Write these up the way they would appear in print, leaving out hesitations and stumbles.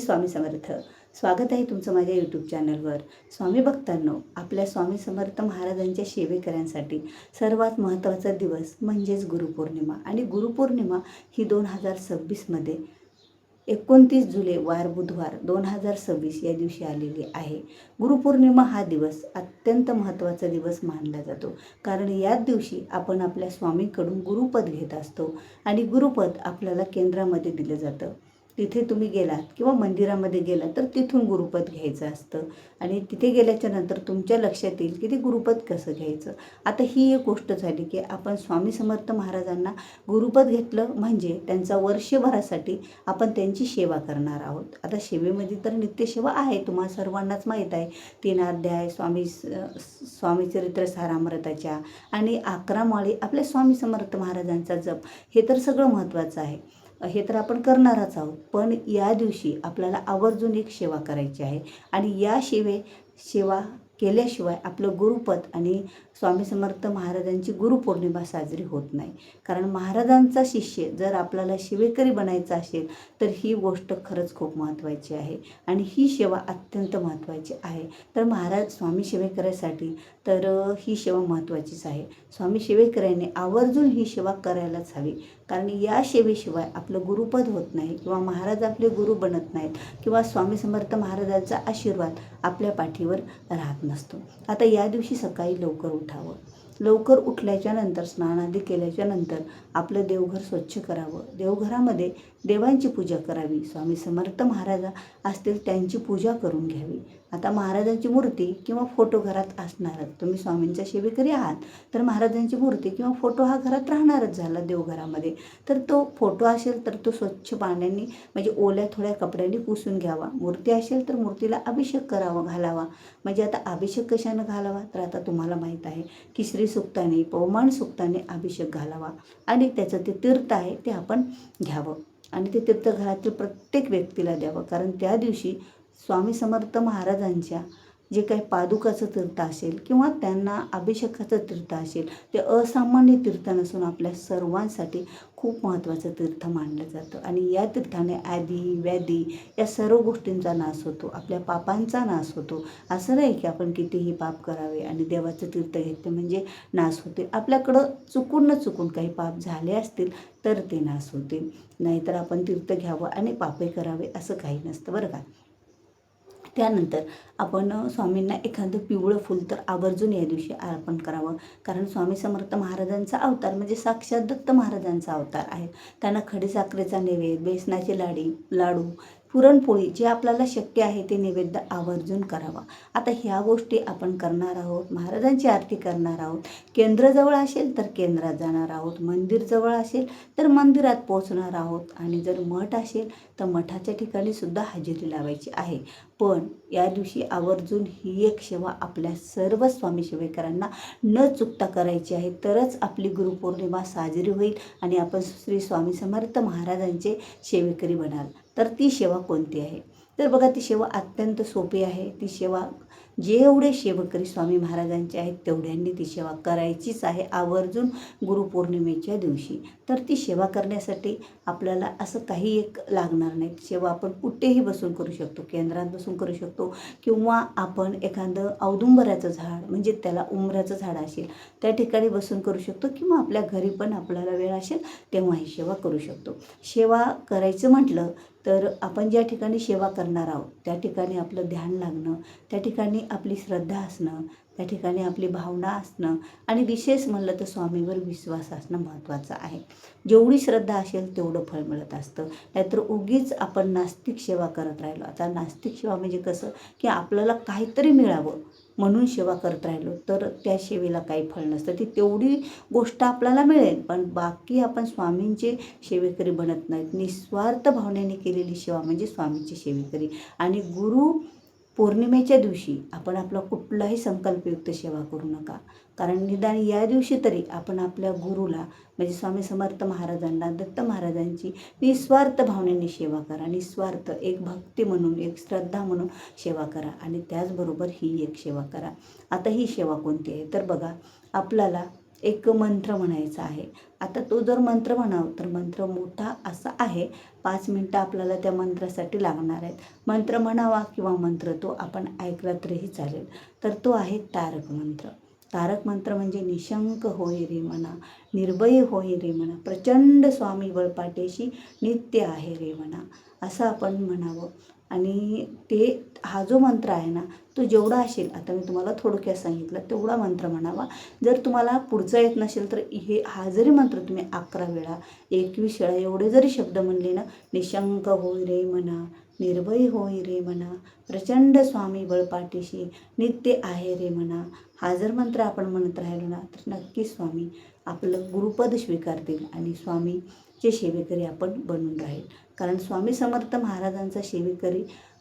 स्वामी समर्थ. स्वागत आहे तुमचं माझ्या यूट्यूब चॅनलवर. स्वामी भक्तांनो, आपल्या स्वामी समर्थ महाराजांच्या सेवेकऱ्यांसाठी सर्वात महत्त्वाचा दिवस म्हणजेच गुरुपौर्णिमा. आणि गुरुपौर्णिमा ही 2026मध्ये 29 जुलै वार बुधवार 2026 या दिवशी आलेली आहे. गुरुपौर्णिमा हा दिवस अत्यंत महत्त्वाचा दिवस मानला जातो, कारण याच दिवशी आपण आपल्या स्वामींकडून गुरुपद घेत असतो आणि गुरुपद आपल्याला केंद्रामध्ये दिलं जातं. तिथे तुम्ही गेलात किंवा मंदिरामध्ये गेलात तर तिथून गुरुपद घ्यायचं असतं आणि तिथे गेल्याच्या नंतर तुमच्या लक्षात येईल की ते गुरुपद कसं घ्यायचं. आता ही एक गोष्ट झाली की आपण स्वामी समर्थ महाराजांना गुरुपद घेतलं म्हणजे त्यांचा वर्षभरासाठी आपण त्यांची सेवा करणार आहोत. आता सेवेमध्ये तर नित्यसेवा आहे, तुम्हाला सर्वांनाच माहीत आहे. 3 अध्याय स्वामी चरित्र सारामृताच्या आणि 11 माळी आपल्या स्वामी समर्थ महाराजांचा जप, हे तर सगळं महत्त्वाचं आहे. हे तर आपण करणारच आहोत. पण या दिवशी आपल्याला आवर्जून एक सेवा करायची आहे आणि या सेवा केल्याशिवाय आपलं गुरुपद आणि स्वामी समर्थ महाराजांची गुरुपौर्णिमा साजरी होत नाही. कारण महाराजांचा शिष्य जर आपल्याला सेवेकरी बनायचा असेल तर ही गोष्ट खरंच खूप महत्त्वाची आहे आणि ही सेवा अत्यंत महत्त्वाची आहे. तर महाराज स्वामी सेवेकऱ्यासाठी तर ही सेवा महत्त्वाचीच आहे. स्वामी सेवेकऱ्याने आवर्जून ही सेवा करायलाच हवी, कारण या सेवेशिवाय आपलं गुरुपद होत नाही किंवा महाराज आपले गुरु बनत नाहीत किंवा स्वामी समर्थ महाराजांचा आशीर्वाद आपल्या पाठीवर राहत नसतो. आता या दिवशी सकाळी लवकर उठावं. लवकर उठल्याच्या नंतर स्नानादी केल्याच्या नंतर आपलं देवघर स्वच्छ करावं. देवघरामध्ये देवांची पूजा करावी. स्वामी समर्थ महाराज असतील त्यांची पूजा करून घ्यावी. आता महाराजांची मूर्ती किंवा फोटो घरात असणारच. तुम्ही स्वामींच्या सेवेकरी आहात तर महाराजांची मूर्ती किंवा फोटो हा घरात राहणारच झाला देवघरामध्ये. तर तो फोटो असेल तर तो स्वच्छ पाण्याने म्हणजे ओल्या थोड्या कपड्यांनी पुसून घ्यावा. मूर्ती असेल तर मूर्तीला अभिषेक घालावा. म्हणजे आता अभिषेक कशानं घालावा तर आता तुम्हाला माहीत आहे की श्री सुक्ताने पवमान सुक्ताने अभिषेक घालावा आणि त्याचं ते तीर्थ आहे ते आपण घ्यावं आणि ते तीर्थ घरातील प्रत्येक व्यक्तीला द्यावं. कारण त्या दिवशी स्वामी समर्थ महाराजांच्या जे काही पादुकाचं तीर्थ असेल किंवा त्यांना अभिषेकाचं तीर्थ असेल ते असामान्य तीर्थ नसून आपल्या सर्वांसाठी खूप महत्त्वाचं तीर्थ मानलं जातं आणि या तीर्थाने आदी व्याधी या सर्व गोष्टींचा नाश होतो, आपल्या पापांचा नाश होतो. असं नाही की आपण कितीही पाप करावे आणि देवाचं तीर्थ घेतलं म्हणजे नाश होते. आपल्याकडं चुकून काही पाप झाले असतील तर ते नाश होतील, नाहीतर आपण तीर्थ घ्यावं आणि पापे करावे असं काही नसतं बरं का. त्यानंतर आपण स्वामींना एखादं पिवळं फूल तर आवर्जून या दिवशी अर्पण करावं, कारण स्वामी समर्थ महाराजांचा अवतार म्हणजे साक्षात दत्त महाराजांचा अवतार आहे. त्यांना खडीसाखरेचा नैवेद्य, बेसनाचे लाडू, पुरणपोळी जे आपल्याला शक्य आहे ते नैवेद्य आवर्जून करावा. आता ह्या गोष्टी आपण करणार आहोत. महाराजांची आरती करणार आहोत. केंद्राजवळ असेल तर केंद्रात जाणार आहोत, मंदिर जवळ असेल तर मंदिरात पोहोचणार आहोत आणि जर मठ असेल तर मठाच्या ठिकाणी सुद्धा हजेरी लावायची आहे. पण या दिवशी आवर्जून ही एक सेवा आपल्या सर्व स्वामी सेवेकरांना न चुकता करायची आहे, तरच आपली गुरुपौर्णिमा साजरी होईल आणि आपण श्री स्वामी समर्थ महाराजांचे सेवेकरी बनाल. तर ती सेवा कोणती आहे तर बघा, ती सेवा अत्यंत सोपी आहे. ती सेवा जेवढे सेवेकरी स्वामी महाराजांचे आहेत तेवढ्यांनी ती सेवा करायचीच आहे आवर्जून गुरुपौर्णिमेच्या दिवशी. तर ती सेवा करण्यासाठी आपल्याला असं काही एक लागणार नाही. सेवा आपण कुठेही बसून करू शकतो, केंद्रात बसून करू शकतो किंवा आपण एखादं औदुंबराचं झाड म्हणजे त्याला उंबराचं झाड असेल त्या ठिकाणी बसून करू शकतो किंवा आपल्या घरी पण आपल्याला वेळ असेल तेव्हा ही सेवा करू शकतो. सेवा करायचं म्हटलं तर आपण ज्या ठिकाणी सेवा करणार आहोत त्या ठिकाणी आपलं ध्यान लागणं, त्या ठिकाणी आपली श्रद्धा असणं, त्या ठिकाणी आपली भावना असणं आणि विशेष म्हणलं तर स्वामीवर विश्वास असणं महत्त्वाचं आहे. जेवढी श्रद्धा असेल तेवढं फळ मिळत असतं. नाहीतर उगीच आपण नास्तिक सेवा करत राहिलो. आता नास्तिक सेवा म्हणजे कसं की आपल्याला काहीतरी मिळावं म्हणून सेवा करत राहिलो तर त्या सेवेला काही फळ नसतं. ती तेवढी गोष्ट आपल्याला मिळेल पण बाकी आपण स्वामींचे सेवेकरी बनत नाहीत. निस्वार्थ भावनेने केलेली सेवा म्हणजे स्वामींची सेवेकरी. आणि गुरु पौर्णिमेच्या दिवशी आपण आपला कुठलाही संकल्पयुक्त सेवा करू नका, कारण निदान या दिवशी तरी आपण आपल्या गुरुला म्हणजे स्वामी समर्थ महाराजांना, दत्त महाराजांची निस्वार्थ भावनेने सेवा करा. निस्वार्थ एक भक्ती म्हणून, एक श्रद्धा म्हणून सेवा करा आणि त्याचबरोबर ही एक सेवा करा. आता ही सेवा कोणती आहे तर बघा, आपल्याला एक मंत्र म्हणायचा आहे. आता तो जर मंत्र म्हणावं तर मंत्र मोठा असा आहे, 5 मिनटं आपल्याला त्या मंत्रासाठी लागणार आहेत. मंत्र म्हणावा किंवा मंत्र तो आपण ऐकला तरीही चालेल. तर तो आहे तारक मंत्र. तारक मंत्र म्हणजे निशंक होई रे मना, निर्भय होई रे मना, प्रचंड स्वामी बळपाटेशी नित्य आहे रे मना, असं आपण म्हणावं. आणि हा जो मंत्र आहे ना, तो जेवढा असेल, आता मी तुम्हाला थोडक्यात सांगितलं तेवढा मंत्र म्हणावा. जर तुम्हाला पुढचा येत नसेल तर हा जरी मंत्र तुम्ही 11 वेळा 21 वेळा एवढे जरी शब्द म्हणले ना, निशंक होय रे मना, निर्भय होय रे मना, प्रचंड स्वामी बळपाठीशी नित्य आहे रे मना, हा जर मंत्र आपण म्हणत राहिलो ना तर नक्कीच स्वामी आपलं गुरुपद स्वीकारतील आणि स्वामीचे सेवेकरी आपण बनून राहील. कारण स्वामी समर्थ महाराजांचा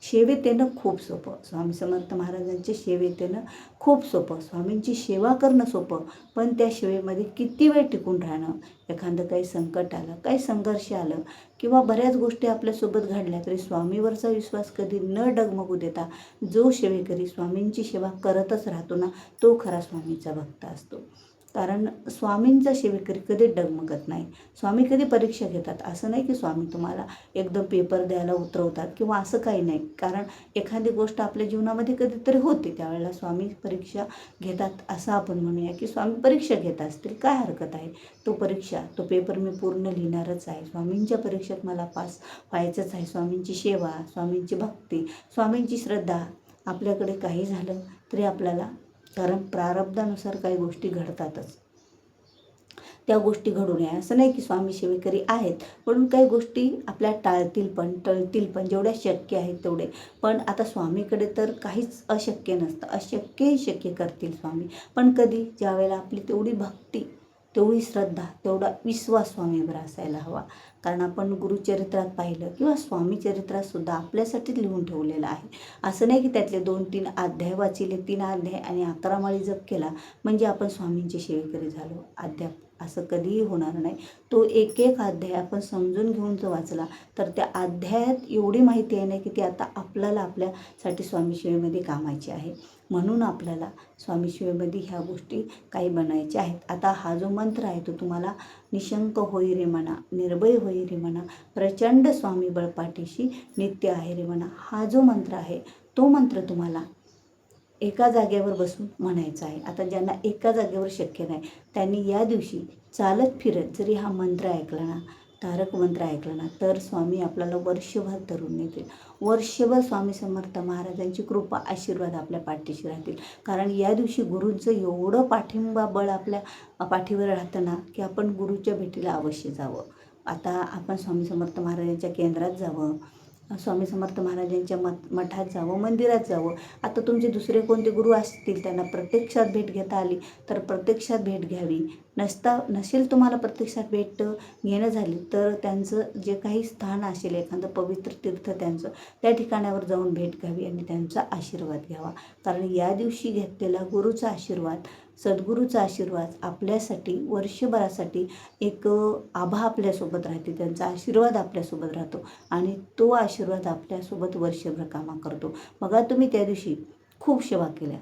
सेवेत येणं खूप सोपं. स्वामी समर्थ महाराजांच्या सेवेत येणं खूप सोपं. स्वामींची सेवा करणं सोपं, पण त्या सेवेमध्ये किती वेळ टिकून राहणं, एखादं काही संकट आलं, काही संघर्ष आलं किंवा बऱ्याच गोष्टी आपल्यासोबत घडल्या तरी स्वामीवरचा विश्वास कधी न डगमगू देता जो सेवेकरी स्वामींची सेवा करतच राहतो ना, तो खरा स्वामीचा भक्त असतो. कारण स्वामींचा सेवेकरी कधी डगमगत नाही. स्वामी कधी परीक्षा घेतात असं नाही की स्वामी तुम्हाला एकदम पेपर द्यायला उतरवतात किंवा असं काही नाही. कारण एखादी गोष्ट आपल्या जीवनामध्ये कधीतरी होते, त्यावेळेला स्वामी परीक्षा घेतात असं आपण म्हणूया की स्वामी परीक्षा घेत असतील, काय हरकत आहे. तो पेपर मी पूर्ण लिहिणारच आहे. स्वामींच्या परीक्षेत मला पास व्हायचंच आहे. स्वामींची सेवा, स्वामींची भक्ती, स्वामींची श्रद्धा, आपल्याकडे काही झालं तरी आपल्याला, कारण प्रारब्धानुसार काही गोष्टी घडतातच, त्या गोष्टी घडू नये असं नाही की स्वामी सेवेकरी आहेत म्हणून काही गोष्टी आपल्या टळतील पण जेवढ्या शक्य आहेत तेवढे. पण आता स्वामीकडे तर काहीच अशक्य नसतं, अशक्यही शक्य करतील स्वामी. पण कधी, ज्यावेळेला आपली तेवढी भक्ती, तेवढी श्रद्धा, तेवढा विश्वास स्वामीवर असायला हवा. कारण आपण गुरुचरित्रात पाहिलं किंवा स्वामी चरित्रात सुद्धा आपल्यासाठी लिहून ठेवलेलं आहे. असं नाही की त्यातले 2-3 अध्याय वाचिले, 3 अध्याय आणि 11 माळी जप केला म्हणजे आपण स्वामींची सेवेकरी झालो. अद्याप असं कधीही होणार नाही. तो एक अध्याय आपण समजून घेऊन जर वाचला तर त्या अध्यायात एवढी माहिती आहे ना की ती आता आपल्याला आपल्यासाठी स्वामी सेवेमध्ये कामाची आहे. म्हणून आपल्याला स्वामी सेवेमध्ये ह्या गोष्टी काही बनायच्या आहेत. आता हा जो मंत्र आहे तो तुम्हाला निशंक होई रे मना, निर्भय होई रे मना, प्रचंड स्वामी बळपाठीशी नित्य आहे रे मना, हा जो मंत्र आहे तो मंत्र तुम्हाला एका जागेवर बसून म्हणायचा आहे. आता ज्यांना एका जागेवर शक्य नाही त्यांनी या दिवशी चालत फिरत जरी हा मंत्र ऐकला ना, तारक मंत्र ऐकलं ना, तर स्वामी आपल्याला वर्षभर धरून नेतील. वर्षभर स्वामी समर्थ महाराजांची कृपा, आशीर्वाद आपल्या पाठीशी राहतील. कारण या दिवशी गुरूंचं एवढं पाठिंबा, बळ आपल्या पाठीवर राहतं ना की आपण गुरुच्या भेटीला अवश्य जावं. आता आपण स्वामी समर्थ महाराजांच्या केंद्रात जावं, स्वामी समर्थ महाराजांच्या मठात जावं, मंदिरात जावं. आता तुमचे दुसरे कोणते गुरु असतील त्यांना प्रत्यक्षात भेट घेता आली तर प्रत्यक्षात भेट घ्यावी. नसेल तुम्हाला प्रत्यक्षात भेट घेणं झाली तर त्यांचं जे काही स्थान असेल, एखादं पवित्र तीर्थ त्यांचं, त्या ठिकाणावर जाऊन भेट घ्यावी आणि त्यांचा आशीर्वाद घ्यावा. कारण या दिवशी घेतलेला गुरुचा आशीर्वाद, सद्गुरूचा आशीर्वाद आपल्यासाठी वर्षभरासाठी एक आभा आपल्यासोबत राहते, त्यांचा आशीर्वाद आपल्यासोबत राहतो आणि तो आशीर्वाद आपल्यासोबत वर्षभर कामा करतो. बघा, तुम्ही त्या दिवशी खूप सेवा केल्या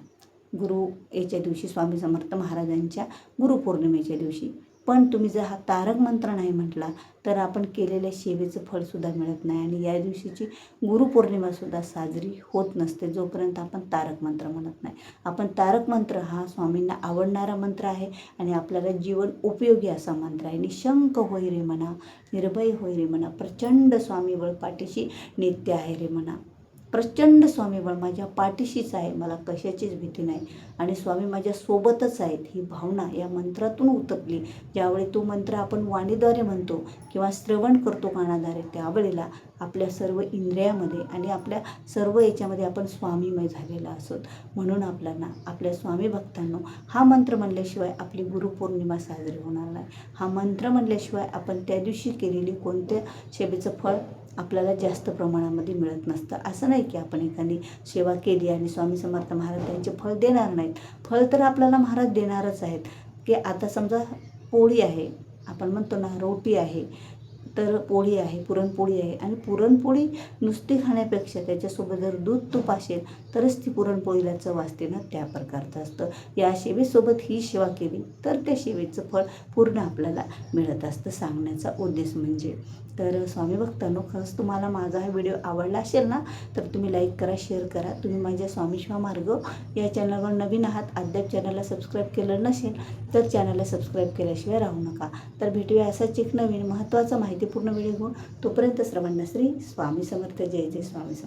गुरु याच्या दिवशी, स्वामी समर्थ महाराजांच्या गुरुपौर्णिमेच्या दिवशी, पण तुम्ही जर हा तारक मंत्र नाही म्हटला तर आपण केलेल्या सेवेचं फळसुद्धा मिळत नाही आणि या दिवशीची गुरुपौर्णिमासुद्धा साजरी होत नसते जोपर्यंत आपण तारक मंत्र म्हणत नाही. आपण तारक मंत्र हा स्वामींना आवडणारा मंत्र आहे आणि आपल्याला जीवन उपयोगी असा मंत्र आहे. निशंक होई रे मना, निर्भय होई रे मना, प्रचंड स्वामी बळ पाठीशी नित्य आहे रे मना. प्रचंड स्वामीबळ माझ्या पाठीशीच आहे, मला कशाचीच भीती नाही आणि स्वामी माझ्या सोबतच आहेत, ही भावना या मंत्रातून उतरली. ज्यावेळी तो मंत्र आपण वाणीद्वारे म्हणतो किंवा श्रवण करतो कानाद्वारे, त्यावेळेला आपल्या सर्व इंद्रियामध्ये आणि आपल्या सर्व याच्यामध्ये आपण स्वामीमय झालेला असतो. म्हणून आपल्याला, आपल्या स्वामी भक्तांनो, हा मंत्र म्हणल्याशिवाय आपली गुरुपौर्णिमा साजरी होणार नाही. हा मंत्र म्हणल्याशिवाय आपण त्या दिवशी केलेली कोणत्या सेवेचं फळ आपल्याला जास्त प्रमाणामध्ये मिळत नसतं. असं नाही की आपण एखादी सेवा केली आणि स्वामी समर्थ महाराज त्यांचे फळ देणार नाहीत. फळ तर आपल्याला महाराज देणारच आहेत. की आता समजा पोळी आहे, आपण म्हणतो ना रोटी आहे, तर पोळी आहे, पुरणपोळी आहे. आणि पुरणपोळी नुसती खाण्यापेक्षा त्याच्यासोबत जर दूध तूप असेल तरच ती पुरणपोळीला चव असते ना, त्या प्रकारचं असतं. या सेवेसोबत ही सेवा केली तर त्या सेवेचं फळ पूर्ण आपल्याला मिळत असतं, सांगण्याचा उद्देश म्हणजे. तर स्वामी भक्तांनो, खरंच तुम्हाला माझा हा व्हिडिओ आवडला असेल ना, तर तुम्ही लाईक करा, शेअर करा. तुम्ही माझ्या स्वामी सेवा मार्ग या चॅनलवर नवीन आहात, अद्याप चॅनलला सबस्क्राईब केलं नसेल तर चॅनलला सबस्क्राईब केल्याशिवाय राहू नका. तर भेटूया असाच एक नवीन महत्त्वाचा माहितीपूर्ण व्हिडिओ घेऊन. तोपर्यंत सर्वांना श्री स्वामी समर्थ. जय जय स्वामी समर्थ.